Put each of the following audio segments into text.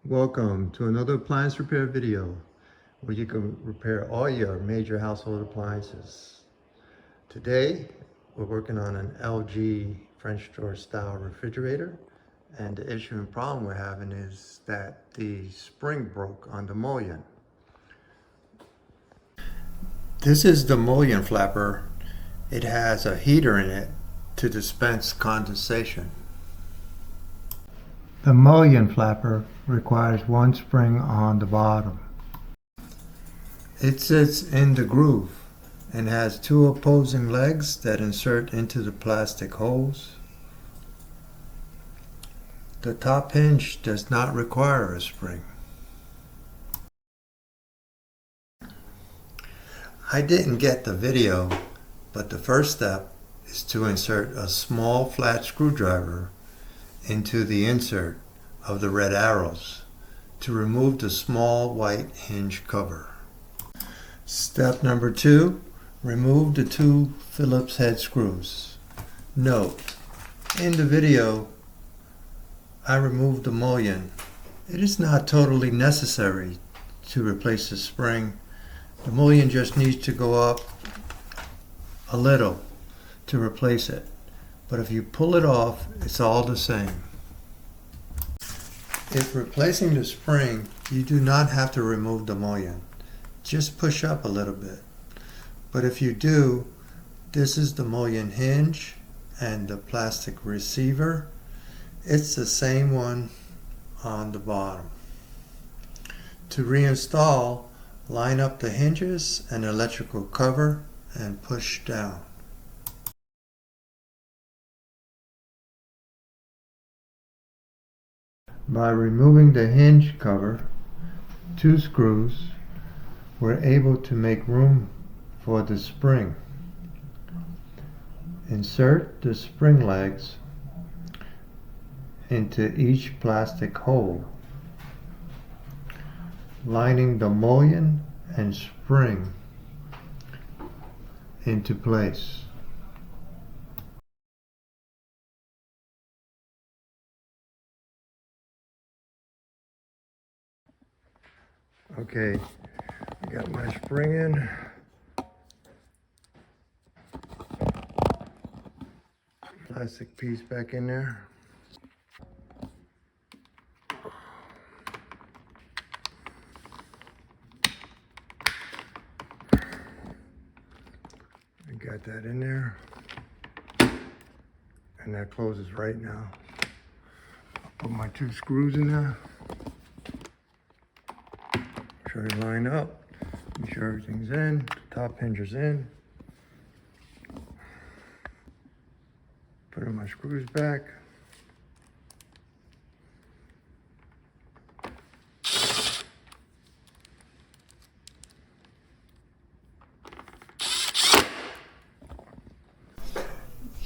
Welcome to another appliance repair video where you can repair all your major household appliances. Today we're working on an LG French door style refrigerator, and the issue and problem we're having is that the spring broke on the Mullion. This is the Mullion flapper. It has a heater in it to dispense condensation. The Mullion flapper requires one spring on the bottom. It sits in the groove and has two opposing legs that insert into the plastic holes. The top hinge does not require a spring. I didn't get the video, but the first step is to insert a small flat screwdriver into the insert of the red arrows to remove the small white hinge cover. Step number 2, remove the 2 Phillips head screws. Note, in the video I removed the Mullion. It is not totally necessary to replace the spring. The Mullion just needs to go up a little to replace it. But if you pull it off, it's all the same. If replacing the spring, you do not have to remove the Mullion. Just push up a little bit. But if you do, this is the Mullion hinge and the plastic receiver. It's the same one on the bottom. To reinstall, line up the hinges and electrical cover and push down. By removing the hinge cover, 2 screws, we're able to make room for the spring. Insert the spring legs into each plastic hole, lining the Mullion and spring into place. Okay, I got my spring in. Plastic piece back in there. I got that in there. And that closes right now. I'll put my 2 screws in there. Sure you line up, make sure everything's in, the top hinge is in. Put in my screws back.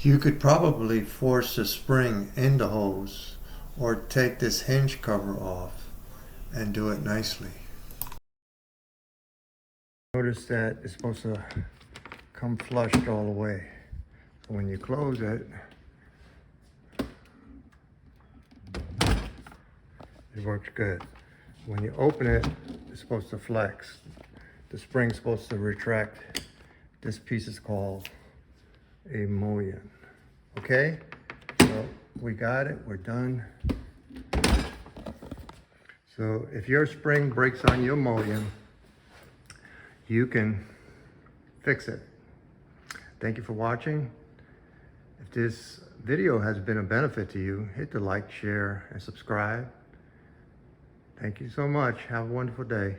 You could probably force the spring in the holes or take this hinge cover off and do it nicely. Notice that it's supposed to come flushed all the way. So when you close it, it works good. When you open it, it's supposed to flex. The spring's supposed to retract. This piece is called a Mullion. Okay, so we got it, we're done. So if your spring breaks on your Mullion, you can fix it. Thank you for watching. If this video has been a benefit to you, hit the like, share, and subscribe. Thank you so much. Have a wonderful day.